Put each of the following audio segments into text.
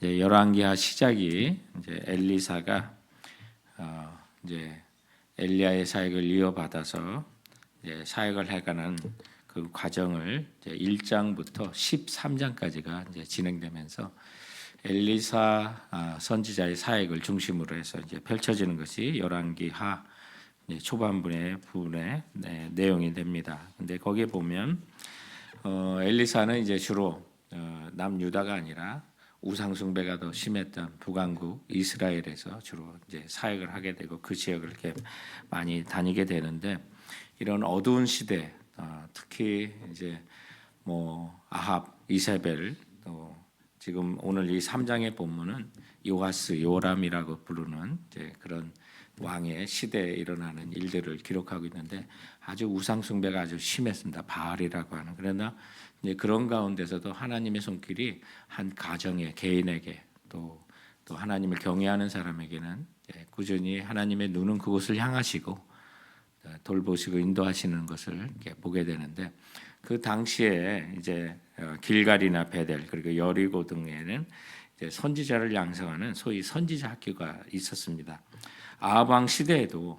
이제 열왕기하 시작이 이제 엘리사가 이제 엘리야의 사역을 이어받아서 이제 사역을 해가는 그 과정을 이제 1장부터 13장까지가 이제 진행되면서 엘리사 선지자의 사역을 중심으로 해서 이제 펼쳐지는 것이 열왕기하 초반부의 부분의 내용이 됩니다. 근데 거기에 보면 엘리사는 이제 주로 남유다가 아니라 우상숭배가 더 심했던 북왕국 이스라엘에서 주로 이제 사역을 하게 되고 그 지역을 이렇게 많이 다니게 되는데, 이런 어두운 시대, 특히 이제 뭐 아합, 이세벨, 또 지금 오늘 이 3장의 본문은 요아스, 요람이라고 부르는 이제 그런 왕의 시대에 일어나는 일들을 기록하고 있는데, 아주 우상숭배가 아주 심했습니다. 바알이라고 하는. 그러나 이제 그런 가운데서도 하나님의 손길이 한 가정에, 개인에게 또 하나님을 경외하는 사람에게는 꾸준히 하나님의 눈은 그곳을 향하시고 돌보시고 인도하시는 것을 이렇게 보게 되는데, 그 당시에 이제 길갈이나 베델 그리고 여리고 등에는 이제 선지자를 양성하는 소위 선지자 학교가 있었습니다. 아합 왕 시대에도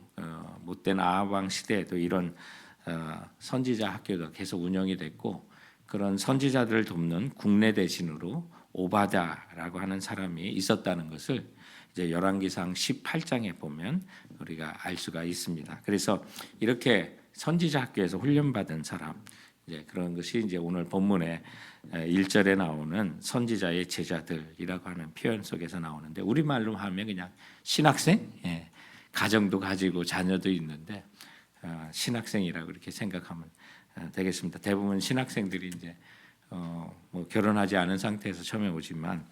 못된 아합 왕 시대에도 이런 선지자 학교가 계속 운영이 됐고, 그런 선지자들을 돕는 국내 대신으로 오바다라고 하는 사람이 있었다는 것을 이제 열왕기상 18장에 보면 우리가 알 수가 있습니다. 그래서 이렇게 선지자 학교에서 훈련받은 사람, 이제 그런 것이 이제 오늘 본문에 1절에 나오는 선지자의 제자들이라고 하는 표현 속에서 나오는데, 우리말로 하면 그냥 신학생, 가정도 가지고 자녀도 있는데 신학생이라고 이렇게 생각하면 되겠습니다. 대부분 신학생들이 이제 뭐 결혼하지 않은 상태에서 처음에 오지만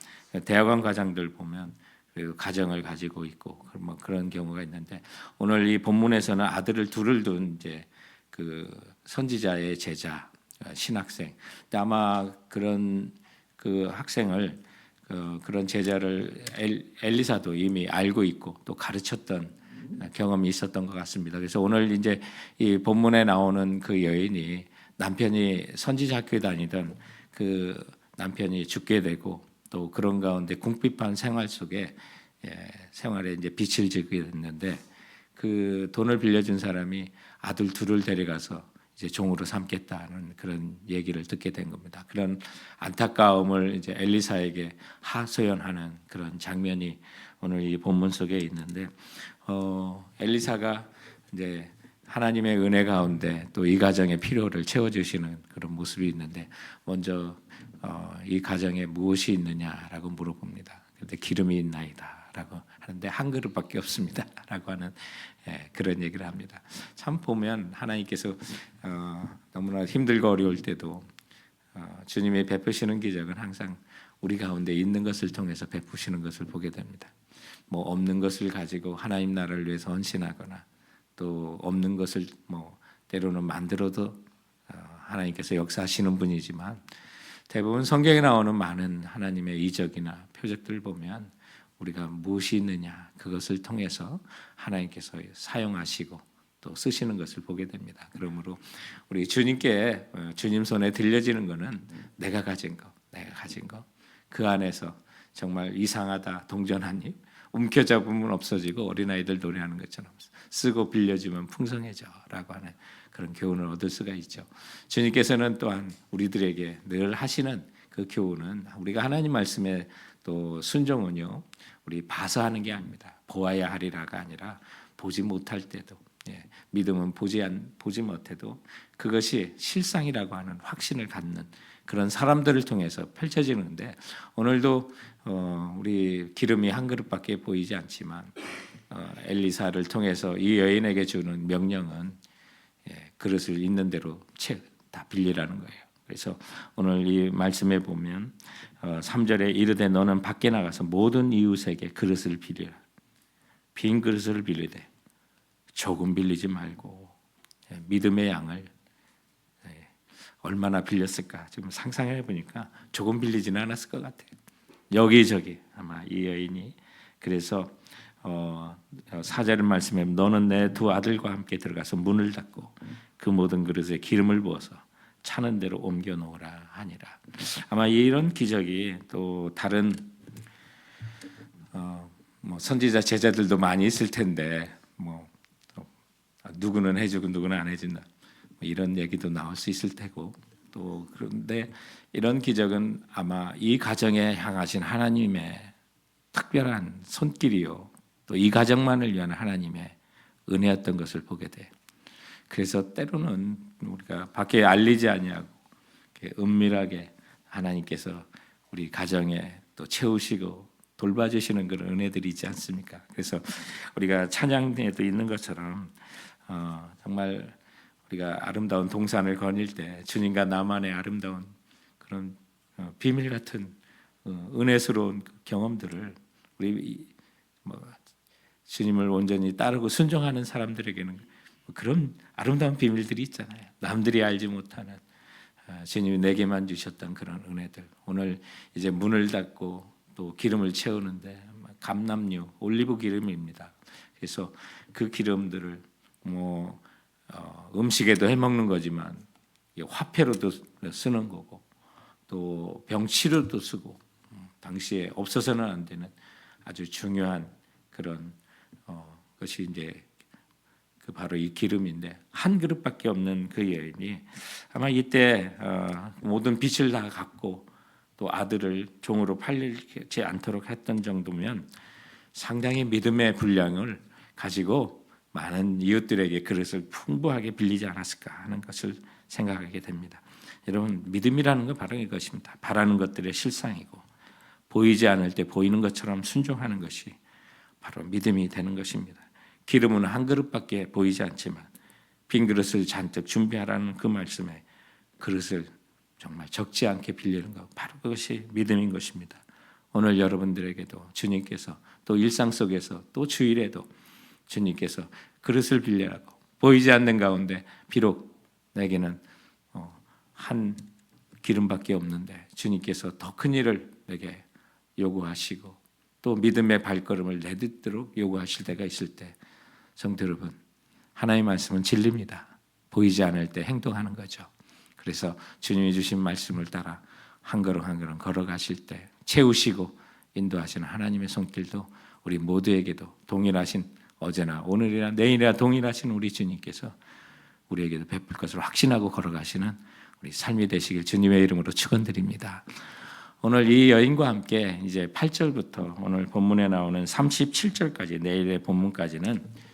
대학원 과장들 보면 그리고 가정을 가지고 있고 뭐 그런 경우가 있는데, 오늘 이 본문에서는 아들을 둘을 둔 이제 그 선지자의 제자, 신학생. 아마 그런 그 학생을 그런 제자를 엘리사도 이미 알고 있고 또 가르쳤던 경험이 있었던 것 같습니다. 그래서 오늘 이제 이 본문에 나오는 그 여인이 남편이 선지자 학교에 다니던 그 남편이 죽게 되고, 또 그런 가운데 궁핍한 생활 속에 생활에 이제 빛을 지게 됐는데, 그 돈을 빌려준 사람이 아들 둘을 데려가서 이제 종으로 삼겠다는 그런 얘기를 듣게 된 겁니다. 그런 안타까움을 이제 엘리사에게 하소연하는 그런 장면이 오늘 이 본문 속에 있는데, 엘리사가 이제 하나님의 은혜 가운데 또 이 가정의 필요를 채워주시는 그런 모습이 있는데, 먼저 이 가정에 무엇이 있느냐라고 물어봅니다. 그런데 기름이 있나이다라고 하는데 한 그릇밖에 없습니다라고 하는 그런 얘기를 합니다. 참 보면 하나님께서 너무나 힘들고 어려울 때도 주님이 베푸시는 기적은 항상 우리 가운데 있는 것을 통해서 베푸시는 것을 보게 됩니다. 뭐 없는 것을 가지고 하나님 나라를 위해서 헌신하거나 또 없는 것을 뭐 때로는 만들어도 하나님께서 역사하시는 분이지만, 대부분 성경에 나오는 많은 하나님의 이적이나 표적들을 보면 우리가 무엇이 있느냐, 그것을 통해서 하나님께서 사용하시고 또 쓰시는 것을 보게 됩니다. 그러므로 우리 주님께 주님 손에 들려지는 것은 내가 가진 것, 그 안에서 정말 이상하다, 동전한 입 움켜잡으면 없어지고 어린아이들 노래하는 것처럼 쓰고 빌려주면 풍성해져라고 하는 그런 교훈을 얻을 수가 있죠. 주님께서는 또한 우리들에게 늘 하시는 그 교훈은, 우리가 하나님 말씀에 또 순종은요, 우리 봐서 하는 게 아닙니다. 보아야 하리라가 아니라 보지 못할 때도, 믿음은 보지 못해도 그것이 실상이라고 하는 확신을 갖는 그런 사람들을 통해서 펼쳐지는데, 오늘도 우리 기름이 한 그릇밖에 보이지 않지만 엘리사를 통해서 이 여인에게 주는 명령은 그릇을 있는 대로 다 빌리라는 거예요. 그래서 오늘 이 말씀에 보면 3절에 이르되 너는 밖에 나가서 모든 이웃에게 그릇을 빌리라. 빈 그릇을 빌리되 조금 빌리지 말고, 믿음의 양을 얼마나 빌렸을까 지금 상상해 보니까 조금 빌리지는 않았을 것 같아요. 여기저기 아마 이 여인이. 그래서 4절 말씀에 너는 내 두 아들과 함께 들어가서 문을 닫고 그 모든 그릇에 기름을 부어서 차는 대로 옮겨 놓으라 하니라. 아마 이런 기적이 또 다른 뭐 선지자 제자들도 많이 있을 텐데 뭐 누구는 해주고 누구는 안 해준다 뭐 이런 얘기도 나올 수 있을 테고 또 그런데 이런 기적은 아마 이 가정에 향하신 하나님의 특별한 손길이요 또 이 가정만을 위한 하나님의 은혜였던 것을 보게 돼. 그래서 때로는 우리가 밖에 알리지 아니하고 은밀하게 하나님께서 우리 가정에 또 채우시고 돌봐주시는 그런 은혜들이 있지 않습니까? 그래서 우리가 찬양에도 있는 것처럼 정말 우리가 아름다운 동산을 거닐 때 주님과 나만의 아름다운 그런 비밀 같은 은혜스러운 경험들을 우리 주님을 온전히 따르고 순종하는 사람들에게는 그런 아름다운 비밀들이 있잖아요. 남들이 알지 못하는 주님이 내게만 주셨던 그런 은혜들. 오늘 이제 문을 닫고 또 기름을 채우는데 감람유, 올리브 기름입니다. 그래서 그 기름들을 뭐 음식에도 해 먹는 거지만 화폐로도 쓰는 거고 또 병치료도 쓰고 당시에 없어서는 안 되는 아주 중요한 그런 것이 이제 그 바로 이 기름인데 한 그릇밖에 없는 그 여인이 아마 이때 모든 빚을 다 갚고 또 아들을 종으로 팔리지 않도록 했던 정도면 상당히 믿음의 분량을 가지고 많은 이웃들에게 그릇을 풍부하게 빌리지 않았을까 하는 것을 생각하게 됩니다. 여러분 믿음이라는 건 바로 이것입니다. 바라는 것들의 실상이고 보이지 않을 때 보이는 것처럼 순종하는 것이 바로 믿음이 되는 것입니다. 기름은 한 그릇밖에 보이지 않지만 빈 그릇을 잔뜩 준비하라는 그 말씀에 그릇을 정말 적지 않게 빌리는 것 바로 그것이 믿음인 것입니다. 오늘 여러분들에게도 주님께서 또 일상 속에서 또 주일에도 주님께서 그릇을 빌리라고 보이지 않는 가운데 비록 내게는 한 기름밖에 없는데 주님께서 더 큰 일을 내게 요구하시고 또 믿음의 발걸음을 내딛도록 요구하실 때가 있을 때 성도 여러분 하나님의 말씀은 진리입니다. 보이지 않을 때 행동하는 거죠. 그래서 주님이 주신 말씀을 따라 한 걸음 한 걸음 걸어가실 때 채우시고 인도하시는 하나님의 손길도 우리 모두에게도 동일하신 어제나 오늘이나 내일이나 동일하신 우리 주님께서 우리에게도 베풀 것을 확신하고 걸어가시는 우리 삶이 되시길 주님의 이름으로 축원드립니다. 오늘 이 여인과 함께 이제 8절부터 오늘 본문에 나오는 37절까지 내일의 본문까지는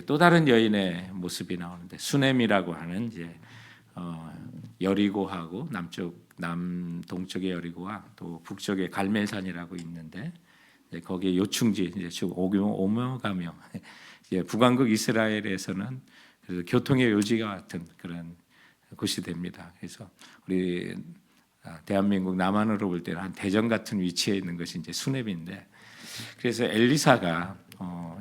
또 다른 여인의 모습이 나오는데 수넴이라고 하는 이제 여리고하고 남동쪽의 여리고와 또 북쪽의 갈멜산이라고 있는데 거기에 요충지 이제 오며가며 북왕국 이스라엘에서는 교통의 요지와 같은 그런 곳이 됩니다. 그래서 우리 대한민국 남한으로 볼 때는 한 대전 같은 위치에 있는 것이 이제 수넴인데 그래서 엘리사가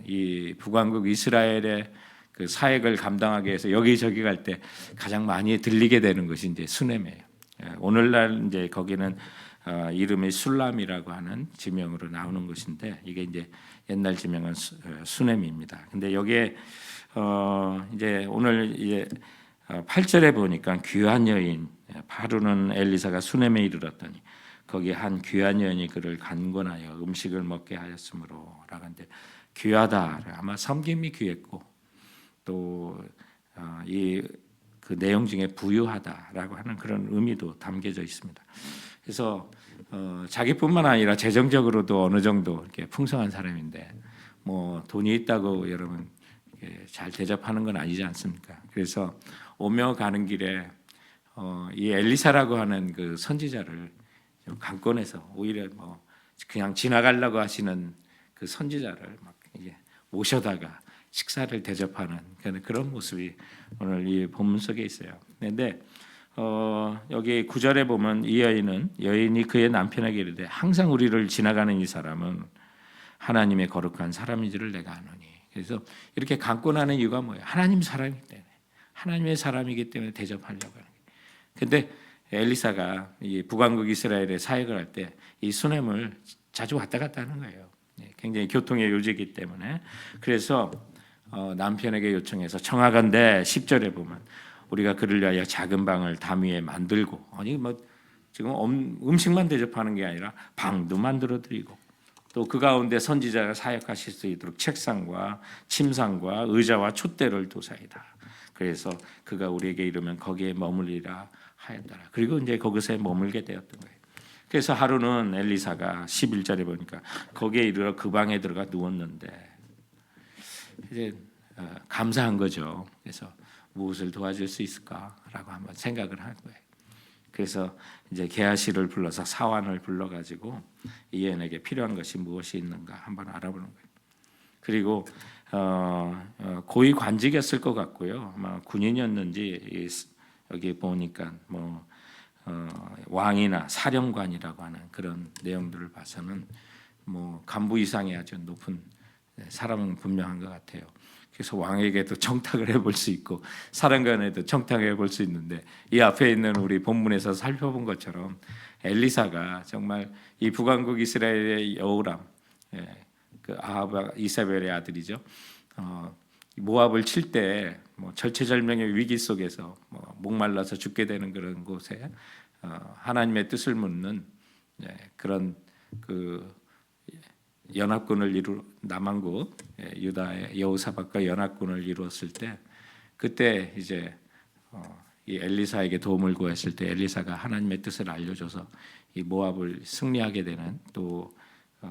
이 북왕국 이스라엘의 그 사역을 감당하기 위해서 여기저기 갈 때 가장 많이 들리게 되는 것이 이제 수넴이에요. 오늘날 이제 거기는 이름이 술람이라고 하는 지명으로 나오는 곳인데 이게 이제 옛날 지명은 수넴입니다. 근데 여기에 이제 오늘 이제 8절에 보니까 귀한 여인 바로는 엘리사가 수넴에 이르렀더니 거기 한 귀한 여인이 그를 간곤하여 음식을 먹게 하였으므로 라는데 귀하다 아마 섬김이 귀했고 또 이 그 내용 중에 부유하다라고 하는 그런 의미도 담겨져 있습니다. 그래서 자기뿐만 아니라 재정적으로도 어느 정도 이렇게 풍성한 사람인데 뭐 돈이 있다고 여러분 잘 대접하는 건 아니지 않습니까? 그래서 오며 가는 길에 이 엘리사라고 하는 그 선지자를 좀 강권해서 오히려 뭐 그냥 지나가려고 하시는 그 선지자를 막 이제 모셔다가 식사를 대접하는 그런 모습이 오늘 이 본문 속에 있어요. 그런데 여기 9절에 보면 이 여인이 그의 남편에게 이르되 항상 우리를 지나가는 이 사람은 하나님의 거룩한 사람인지를 내가 아노니. 그래서 이렇게 강권하는 이유가 뭐예요? 하나님 사람이기 때문에 하나님의 사람이기 때문에 대접하려고 하는 거예요. 그런데 엘리사가 이 북왕국 이스라엘에 사역을 할 때 이 수넴을 자주 왔다 갔다 하는 거예요. 굉장히 교통의 요지이기 때문에 그래서 남편에게 요청해서 청하건대 10절에 보면 우리가 그를 위하여 작은 방을 담 위에 만들고 아니 뭐 지금 음식만 대접하는 게 아니라 방도 만들어 드리고 또 그 가운데 선지자가 사역하실 수 있도록 책상과 침상과 의자와 촛대를 두사이다. 그래서 그가 우리에게 이르면 거기에 머물리라 하였더라. 그리고 이제 거기서 머물게 되었던 거예요. 그래서 하루는 엘리사가 11절에 보니까 거기에 이르러 그 방에 들어가 누웠는데 이제 감사한 거죠. 그래서 무엇을 도와줄 수 있을까라고 한번 생각을 한 거예요. 그래서 이제 게하시를 불러서 사환을 불러가지고 이 여인에게 필요한 것이 무엇이 있는가 한번 알아보는 거예요. 그리고 고위 관직이었을 것 같고요. 아마 군인이었는지 여기 보니까 뭐 왕이나 사령관이라고 하는 그런 내용들을 봐서는 뭐 간부 이상의 아주 높은 사람은 분명한 것 같아요. 그래서 왕에게도 청탁을 해볼 수 있고 사령관에도 청탁해 볼 수 있는데 이 앞에 있는 우리 본문에서 살펴본 것처럼 엘리사가 정말 이 북왕국 이스라엘의 여호람, 그 아합 이사벨의 아들이죠. 모압을 칠 때 뭐 절체절명의 위기 속에서 뭐 목말라서 죽게 되는 그런 곳에 하나님의 뜻을 묻는 그런 그 연합군을 남왕국 유다의 여호사밧과 연합군을 이루었을 때 그때 이제 이 엘리사에게 도움을 구했을 때 엘리사가 하나님의 뜻을 알려줘서 이 모압을 승리하게 되는 또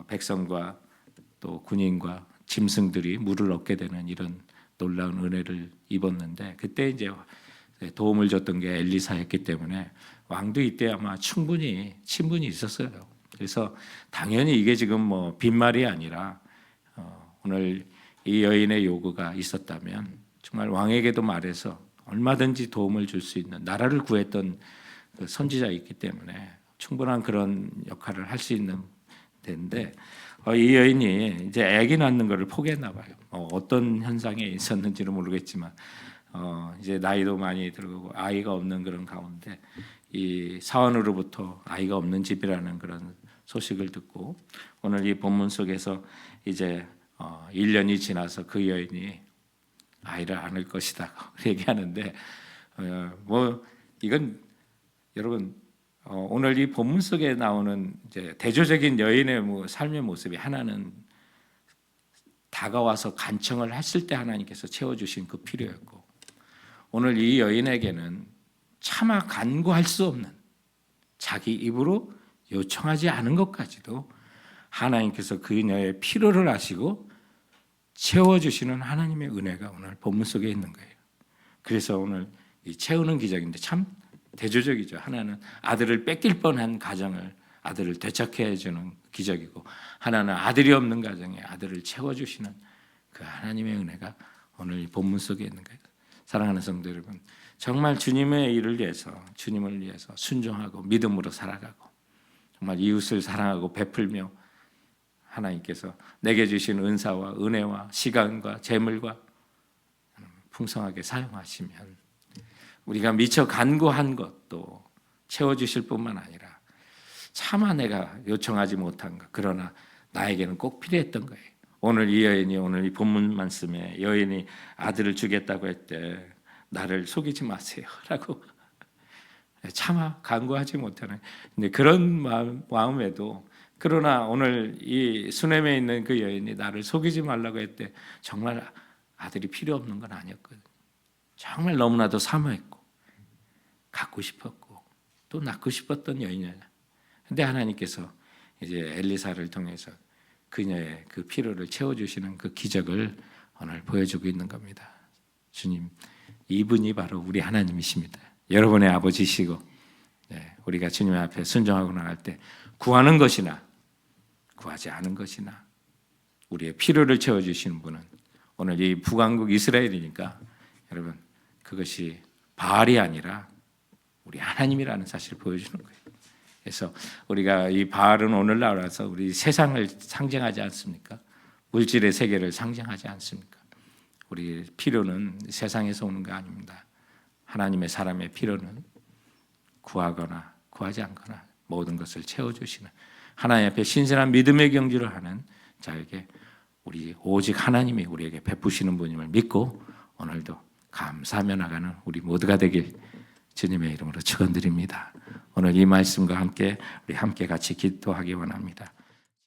백성과 또 군인과 짐승들이 물을 얻게 되는 이런 놀라운 은혜를 입었는데 그때 이제 도움을 줬던 게 엘리사였기 때문에 왕도 이때 아마 충분히 친분이 있었어요. 그래서 당연히 이게 지금 뭐 빈말이 아니라 오늘 이 여인의 요구가 있었다면 정말 왕에게도 말해서 얼마든지 도움을 줄 수 있는 나라를 구했던 그 선지자였기 때문에 충분한 그런 역할을 할 수 있는 데인데 이 여인이 이제 아기 낳는 것을 포기했나 봐요. 어떤 현상에 있었는지는 모르겠지만 이제 나이도 많이 들고 아이가 없는 그런 가운데 이 사원으로부터 아이가 없는 집이라는 그런 소식을 듣고 오늘 이 본문 속에서 이제 1년이 지나서 그 여인이 아이를 안을 것이다 얘기하는데 뭐 이건 여러분 오늘 이 본문 속에 나오는 이제 대조적인 여인의 뭐 삶의 모습이 하나는 다가와서 간청을 했을 때 하나님께서 채워주신 그 필요였고 오늘 이 여인에게는 차마 간구할 수 없는 자기 입으로 요청하지 않은 것까지도 하나님께서 그녀의 필요를 아시고 채워주시는 하나님의 은혜가 오늘 본문 속에 있는 거예요. 그래서 오늘 이 채우는 기적인데 참 대조적이죠. 하나는 아들을 뺏길 뻔한 가정을 아들을 되찾게 해주는 기적이고 하나는 아들이 없는 가정에 아들을 채워주시는 그 하나님의 은혜가 오늘 이 본문 속에 있는 거예요. 사랑하는 성도 여러분, 정말 주님의 일을 위해서 주님을 위해서 순종하고 믿음으로 살아가고 정말 이웃을 사랑하고 베풀며 하나님께서 내게 주신 은사와 은혜와 시간과 재물과 풍성하게 사용하시면 우리가 미처 간구한 것도 채워주실 뿐만 아니라 차마 내가 요청하지 못한 것 그러나 나에게는 꼭 필요했던 거예요. 오늘 이 여인이 오늘 이 본문 말씀에 여인이 아들을 주겠다고 했대 나를 속이지 마세요라고 차마 간구하지 못하는 근데 그런 마음에도 그러나 오늘 이 수넴에 있는 그 여인이 나를 속이지 말라고 했대 정말 아들이 필요 없는 건 아니었거든요. 정말 너무나도 사모했고 갖고 싶었고 또 낳고 싶었던 여인이야. 근데 하나님께서 이제 엘리사를 통해서 그녀의 그 필요를 채워주시는 그 기적을 오늘 보여주고 있는 겁니다. 주님, 이분이 바로 우리 하나님이십니다. 여러분의 아버지시고 우리가 주님 앞에 순종하고 나갈 때 구하는 것이나 구하지 않은 것이나 우리의 필요를 채워주시는 분은 오늘 이 북왕국 이스라엘이니까 여러분 그것이 바알이 아니라 우리 하나님이라는 사실을 보여주는 거예요. 그래서 우리가 이 바알은 오늘날 와서 우리 세상을 상징하지 않습니까? 물질의 세계를 상징하지 않습니까? 우리 필요는 세상에서 오는 거 아닙니다. 하나님의 사람의 필요는 구하거나 구하지 않거나 모든 것을 채워주시는 하나님 앞에 신선한 믿음의 경주를 하는 자에게 우리 오직 하나님이 우리에게 베푸시는 분임을 믿고 오늘도 감사하며 나가는 우리 모두가 되길 주님의 이름으로 축원드립니다. 오늘 이 말씀과 함께 우리 함께 같이 기도하기 원합니다.